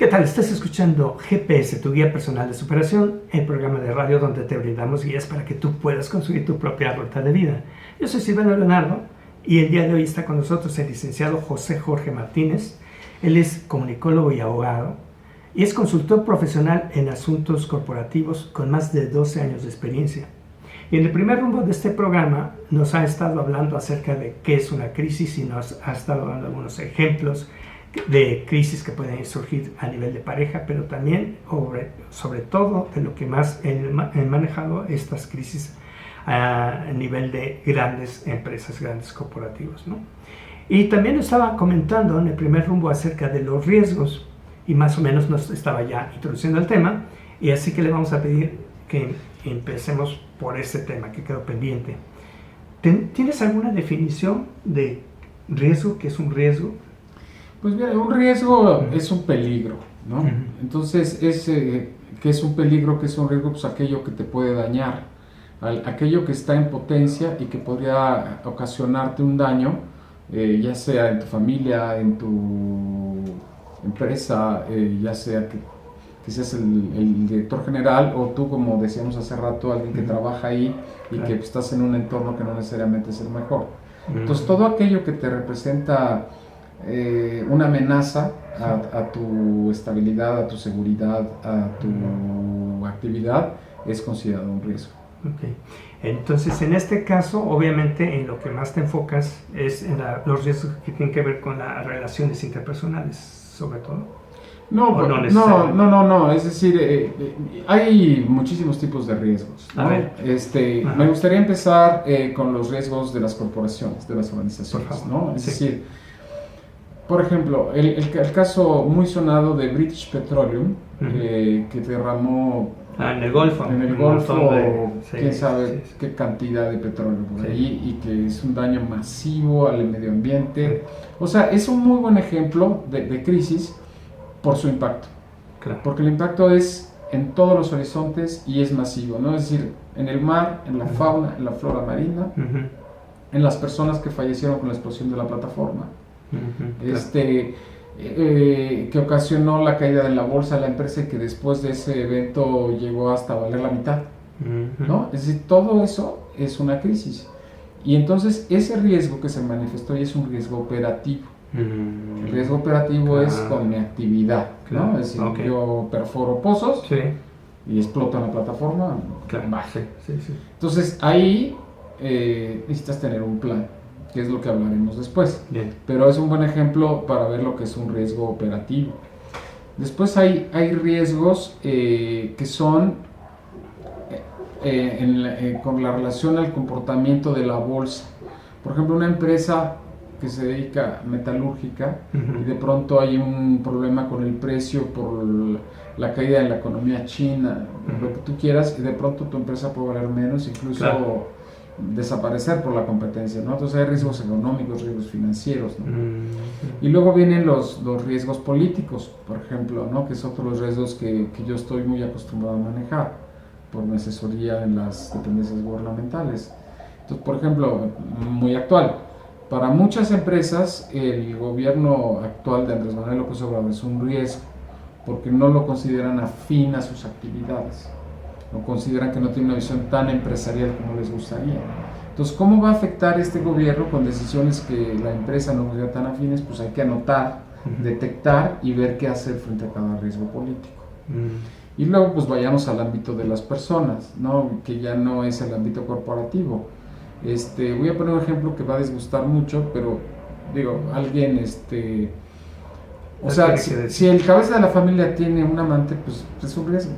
¿Qué tal? Estás escuchando GPS, tu guía personal de superación, el programa de radio donde te brindamos guías para que tú puedas construir tu propia ruta de vida. Yo soy Silvano Leonardo y el día de hoy está con nosotros el licenciado José Jorge Martínez. Él es comunicólogo y abogado y es consultor profesional en asuntos corporativos con más de 12 años de experiencia. Y en el primer rumbo de este programa nos ha estado hablando acerca de qué es una crisis y nos ha estado dando algunos ejemplos de crisis que pueden surgir a nivel de pareja, pero también sobre todo de lo que más he manejado estas crisis a nivel de grandes empresas, grandes corporativos, ¿no? Y también estaba comentando en el primer rumbo acerca de los riesgos y más o menos nos estaba ya introduciendo el tema, y así que le vamos a pedir que empecemos por este tema que quedó pendiente. ¿Tienes alguna definición de riesgo? ¿Qué es un riesgo? Pues mira, un riesgo es un peligro, ¿no? Entonces, ¿qué es un peligro? ¿Qué es un riesgo? Pues aquello que te puede dañar, aquello que está en potencia y que podría ocasionarte un daño, ya sea en tu familia, en tu empresa, ya sea que seas el director general o tú, como decíamos hace rato, alguien que trabaja ahí y que estás en un entorno que no necesariamente es el mejor. Entonces, todo aquello que te representa una amenaza a tu estabilidad, a tu seguridad, a tu actividad, es considerado un riesgo. Okay. Entonces, en este caso, obviamente, en lo que más te enfocas es en los riesgos que tienen que ver con las relaciones interpersonales, sobre todo. No, es decir, hay muchísimos tipos de riesgos, ¿no? Me gustaría empezar con los riesgos de las corporaciones, de las organizaciones, ¿no? Es decir, por ejemplo, el caso muy sonado de British Petroleum, que derramó en el Golfo, quién sabe qué cantidad de petróleo por ahí, y que es un daño masivo al medio ambiente. O sea, es un muy buen ejemplo de crisis por su impacto, porque el impacto es en todos los horizontes y es masivo, ¿no? Es decir, en el mar, en la fauna, en la flora marina, en las personas que fallecieron con la explosión de la plataforma, que ocasionó la caída de la bolsa de la empresa y que después de ese evento llegó hasta valer la mitad, ¿no? Es decir, todo eso es una crisis. Y entonces ese riesgo que se manifestó y es un riesgo operativo. El riesgo operativo es con mi actividad, ¿no? Es decir, yo perforo pozos y exploto la plataforma. Entonces ahí necesitas tener un plan, que es lo que hablaremos después. Bien. Pero es un buen ejemplo para ver lo que es un riesgo operativo. Después hay riesgos que son con la relación al comportamiento de la bolsa. Por ejemplo, una empresa que se dedica metalúrgica y de pronto hay un problema con el precio por la caída de la economía china, lo que tú quieras, y de pronto tu empresa puede valer menos, incluso desaparecer por la competencia, ¿no? Entonces hay riesgos económicos, riesgos financieros, ¿no? Y luego vienen los riesgos políticos, por ejemplo, ¿no? Que es otro de los riesgos que yo estoy muy acostumbrado a manejar por mi asesoría en las dependencias gubernamentales. Entonces, por ejemplo, muy actual, para muchas empresas el gobierno actual de Andrés Manuel López Obrador es un riesgo porque no lo consideran afín a sus actividades, no consideran que no tiene una visión tan empresarial como les gustaría. Entonces, ¿cómo va a afectar este gobierno con decisiones que la empresa no considera tan afines? Pues hay que anotar, detectar y ver qué hacer frente a cada riesgo político. Y luego pues vayamos al ámbito de las personas, ¿no? Que ya no es el ámbito corporativo. Voy a poner un ejemplo que va a disgustar mucho, pero digo, alguien, o sea, si el cabeza de la familia tiene un amante, pues es un riesgo.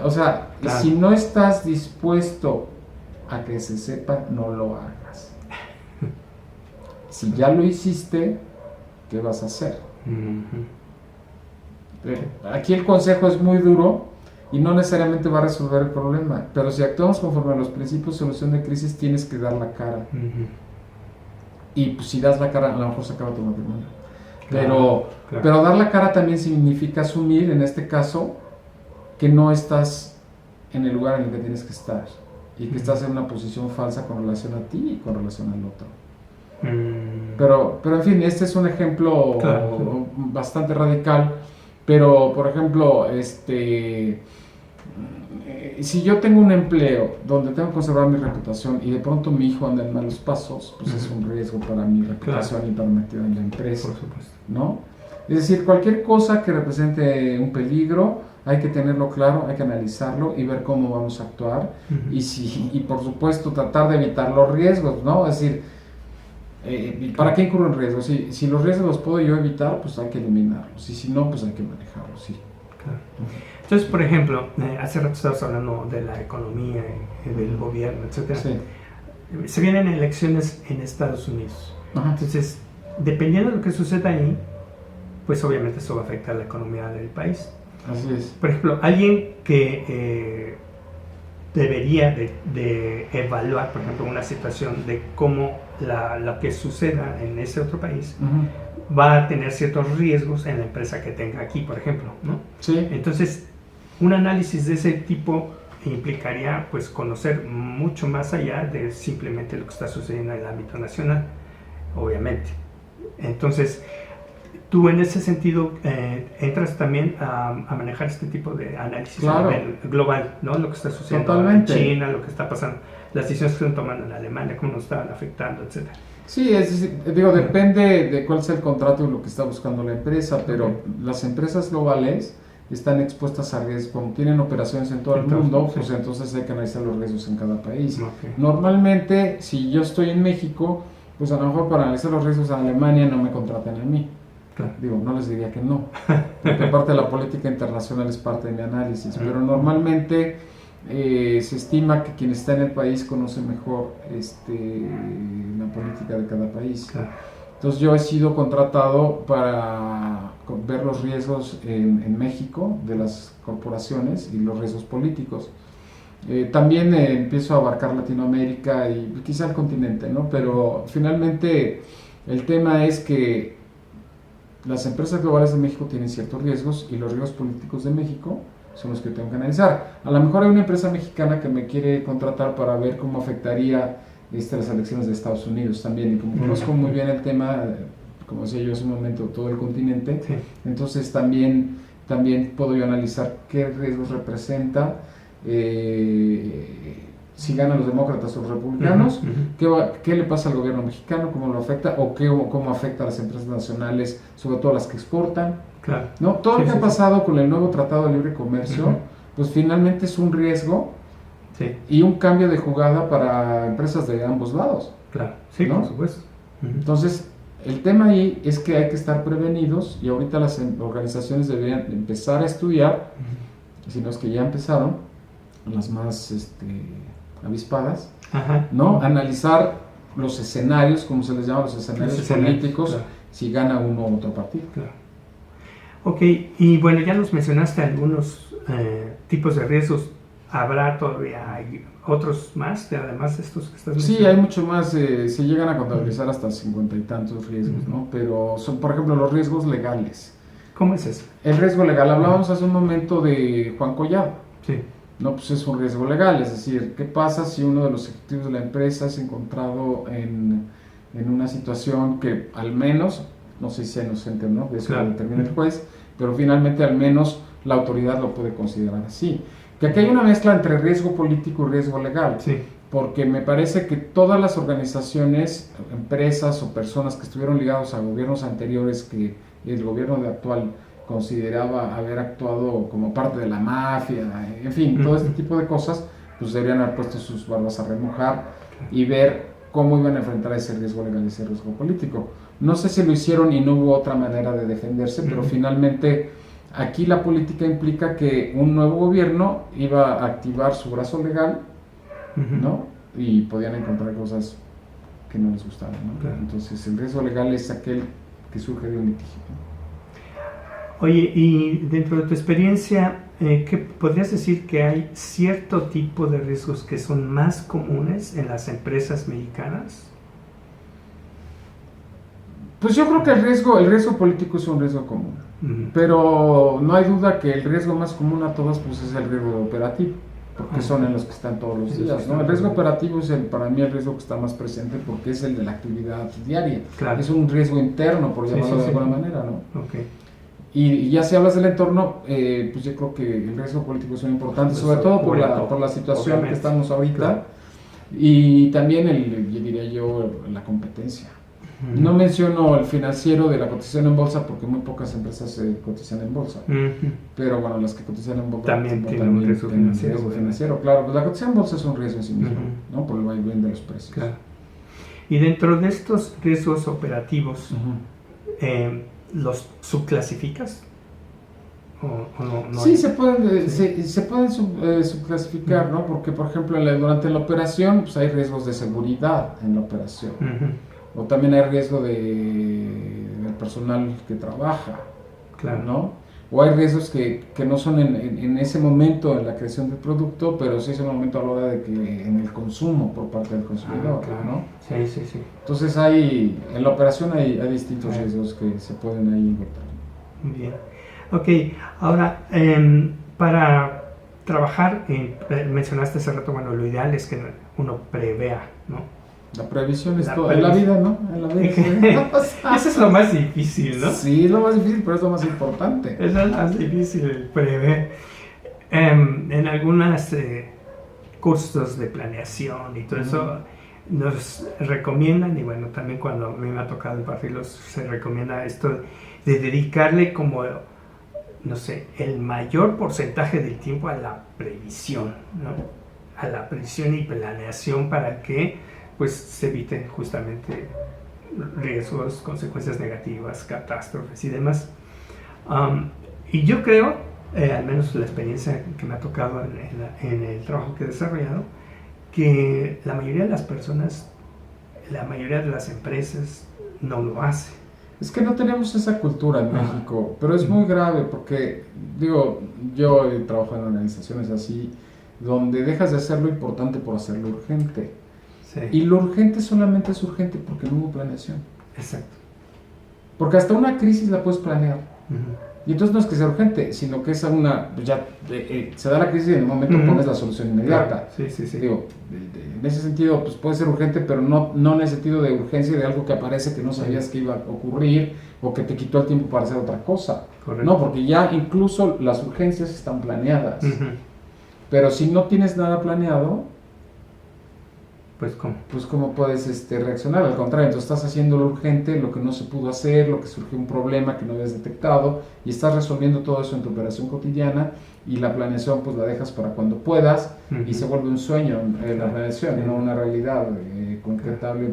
O sea, si no estás dispuesto a que se sepa, no lo hagas. Si ya lo hiciste, ¿qué vas a hacer? Aquí el consejo es muy duro y no necesariamente va a resolver el problema, pero si actuamos conforme a los principios de solución de crisis, tienes que dar la cara. Y pues, si das la cara, a lo mejor se acaba tu matrimonio. Pero dar la cara también significa asumir, en este caso, que no estás en el lugar en el que tienes que estar y que estás en una posición falsa con relación a ti y con relación al otro. Pero en fin, este es un ejemplo bastante radical. Pero, por ejemplo, si yo tengo un empleo donde tengo que conservar mi reputación y de pronto mi hijo anda en malos pasos, pues es un riesgo para mi reputación y para mi actividad en la empresa. Por supuesto. ¿No? Es decir, cualquier cosa que represente un peligro, hay que tenerlo claro, hay que analizarlo y ver cómo vamos a actuar. Y por supuesto, tratar de evitar los riesgos, ¿no? Es decir, ¿para qué incurro en riesgos? Si los riesgos los puedo yo evitar, pues hay que eliminarlos. Y si no, pues hay que manejarlos, sí. Claro. Entonces, por ejemplo, hace rato estabas hablando de la economía, del gobierno, etc. Sí. Se vienen elecciones en Estados Unidos. Ajá. Entonces, dependiendo de lo que suceda ahí, pues obviamente eso va a afectar la economía del país. Así es. Por ejemplo, alguien que debería de evaluar, por ejemplo, una situación de cómo lo que suceda en ese otro país va a tener ciertos riesgos en la empresa que tenga aquí, por ejemplo, ¿no? Sí. Entonces, un análisis de ese tipo implicaría pues conocer mucho más allá de simplemente lo que está sucediendo en el ámbito nacional, obviamente. Entonces, tú en ese sentido entras también a manejar este tipo de análisis a nivel global, ¿no? Lo que está sucediendo Totalmente. en China, lo que está pasando, las decisiones que están tomando en Alemania, cómo nos están afectando, etcétera. Sí, depende de cuál sea el contrato y lo que está buscando la empresa, pero las empresas globales están expuestas a riesgos, como tienen operaciones en todo el mundo, pues entonces hay que analizar los riesgos en cada país. Normalmente, si yo estoy en México, pues a lo mejor para analizar los riesgos en Alemania no me contratan a mí. Digo, no les diría que no, porque parte de la política internacional es parte de mi análisis, pero normalmente se estima que quien está en el país conoce mejor la política de cada país. Entonces yo he sido contratado para ver los riesgos en México de las corporaciones y los riesgos políticos. También empiezo a abarcar Latinoamérica y quizá el continente, ¿no? Pero finalmente el tema es que las empresas globales de México tienen ciertos riesgos y los riesgos políticos de México son los que tengo que analizar. A lo mejor hay una empresa mexicana que me quiere contratar para ver cómo afectaría las elecciones de Estados Unidos también, y como conozco muy bien el tema, como decía yo hace un momento, todo el continente, entonces también puedo yo analizar qué riesgos representa, si ganan los demócratas o los republicanos, qué le pasa al gobierno mexicano, cómo lo afecta, o cómo afecta a las empresas nacionales, sobre todo las que exportan. ¿No? Todo lo que ha pasado con el nuevo Tratado de Libre Comercio, pues finalmente es un riesgo y un cambio de jugada para empresas de ambos lados. ¿No? Por supuesto. Entonces, el tema ahí es que hay que estar prevenidos, y ahorita las organizaciones deberían empezar a estudiar, si no es que ya empezaron, las más avispadas, ¿no? Analizar los escenarios, como se les llama, los escenarios políticos, si gana uno u otro partido. Ok, y bueno, ya nos mencionaste algunos tipos de riesgos. ¿Habrá todavía otros más, además de estos que estás mencionando? Sí, hay mucho más. Se llegan a contabilizar hasta 50 y tantos riesgos, ¿no? Pero son, por ejemplo, los riesgos legales. ¿Cómo es eso? El riesgo legal. Hablábamos hace un momento de Juan Collado. No, pues es un riesgo legal. Es decir, ¿qué pasa si uno de los ejecutivos de la empresa es encontrado en una situación que al menos, no sé si sea inocente o no, de eso lo determina el juez, pero finalmente al menos la autoridad lo puede considerar así? Que aquí hay una mezcla entre riesgo político y riesgo legal, porque me parece que todas las organizaciones, empresas o personas que estuvieron ligados a gobiernos anteriores que el gobierno actual consideraba haber actuado como parte de la mafia, en fin, todo este tipo de cosas, pues deberían haber puesto sus barbas a remojar y ver cómo iban a enfrentar ese riesgo legal y ese riesgo político. No sé si lo hicieron y no hubo otra manera de defenderse, pero finalmente aquí la política implica que un nuevo gobierno iba a activar su brazo legal, ¿no? Y podían encontrar cosas que no les gustaban, ¿no? Entonces el riesgo legal es aquel que surge de un litigio, ¿no? Oye, y dentro de tu experiencia, ¿qué podrías decir que hay cierto tipo de riesgos que son más comunes en las empresas mexicanas? Pues yo creo que el riesgo político es un riesgo común, pero no hay duda que el riesgo más común a todas pues es el riesgo operativo. porque son en los que están todos los días, ¿no? El riesgo operativo es para mí el riesgo que está más presente porque es el de la actividad diaria. Claro. Es un riesgo interno, por llamarlo de alguna manera, ¿no? Okay. Y ya si hablas del entorno, pues yo creo que el riesgo político es muy importante, Pues, sobre todo por la situación obviamente. que estamos ahorita, Claro. y también yo diría yo, la competencia. No menciono el financiero de la cotización en bolsa porque muy pocas empresas se cotizan en bolsa, pero bueno, las que cotizan en bolsa también tienen un riesgo financiero. Riesgo financiero, claro, pues la cotización en bolsa es un riesgo en sí mismo, ¿no? Por el vaivén de los precios. Claro. Y dentro de estos riesgos operativos, ¿los subclasificas? ¿O no sí, hay? se pueden subclasificar, ¿no? Porque, por ejemplo, durante la operación pues hay riesgos de seguridad en la operación. O también hay riesgo del personal que trabaja, Claro. ¿no? O hay riesgos que no son en ese momento en la creación del producto, pero sí es un momento a la hora de que en el consumo por parte del consumidor, claro. ¿no? Sí. Entonces en la operación hay distintos riesgos que se pueden ahí encontrar. Bien. Ok, ahora, para trabajar, mencionaste hace rato, bueno, lo ideal es que uno prevea, ¿no? La previsión es todo, en la vida, ¿no? En la vida. Eso es lo más difícil, ¿no? Sí, es lo más difícil, pero es lo más importante. Es lo más difícil, el prever. En algunos cursos de planeación y todo eso nos recomiendan, y bueno, también cuando a mí me ha tocado impartirlos, se recomienda esto de dedicarle como, no sé, el mayor porcentaje del tiempo a la previsión, ¿no? A la previsión y planeación para que pues se eviten justamente riesgos, consecuencias negativas, catástrofes y demás. Y yo creo, al menos la experiencia que me ha tocado en el trabajo que he desarrollado, que la mayoría de las personas, la mayoría de las empresas no lo hace. Es que no tenemos esa cultura en México, pero es muy grave porque, digo, yo he trabajado en organizaciones así, donde dejas de hacer lo importante por hacer lo urgente. Sí. Y lo urgente solamente es urgente porque no hubo planeación. Exacto. Porque hasta una crisis la puedes planear. Y entonces no es que sea urgente, sino que es se da la crisis y en el momento pones la solución inmediata. Sí. Digo, en ese sentido, pues puede ser urgente, pero no en el sentido de urgencia de algo que aparece que no sabías que iba a ocurrir o que te quitó el tiempo para hacer otra cosa. Correcto. No, porque ya incluso las urgencias están planeadas. Pero si no tienes nada planeado, pues ¿cómo puedes reaccionar? Al contrario, entonces estás haciendo lo urgente, lo que no se pudo hacer, lo que surgió un problema que no habías detectado, y estás resolviendo todo eso en tu operación cotidiana, y la planeación pues la dejas para cuando puedas, y se vuelve un sueño la planeación, no una realidad concretable.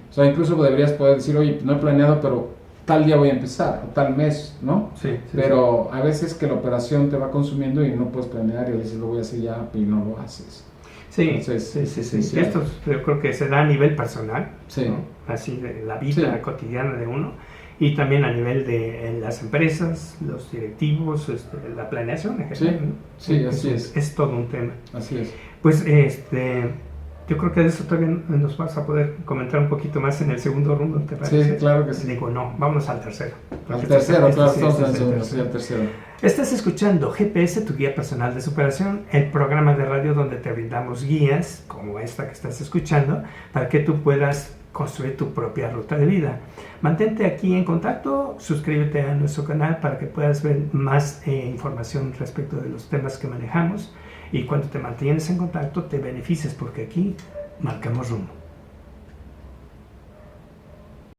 O sea, incluso deberías poder decir, oye, no he planeado, pero tal día voy a empezar, o tal mes, ¿no? Pero a veces que la operación te va consumiendo y no puedes planear y dices, lo voy a hacer ya, y no lo haces. Sí. Esto yo creo que se da a nivel personal, ¿no? Así de la vida cotidiana de uno, y también a nivel de las empresas, los directivos, la planeación en general, ¿no? Sí, así es. Es todo un tema. Así es. Pues yo creo que de eso todavía nos vas a poder comentar un poquito más en el segundo rumbo, ¿te parece? Sí, claro que sí. Digo, no, vámonos al tercero. Al tercero, claro, estamos en el segundo, sí, al tercero. Estás escuchando GPS, tu guía personal de superación, el programa de radio donde te brindamos guías, como esta que estás escuchando, para que tú puedas construir tu propia ruta de vida. Mantente aquí en contacto, suscríbete a nuestro canal para que puedas ver más información respecto de los temas que manejamos, y cuando te mantienes en contacto te beneficias porque aquí marcamos rumbo.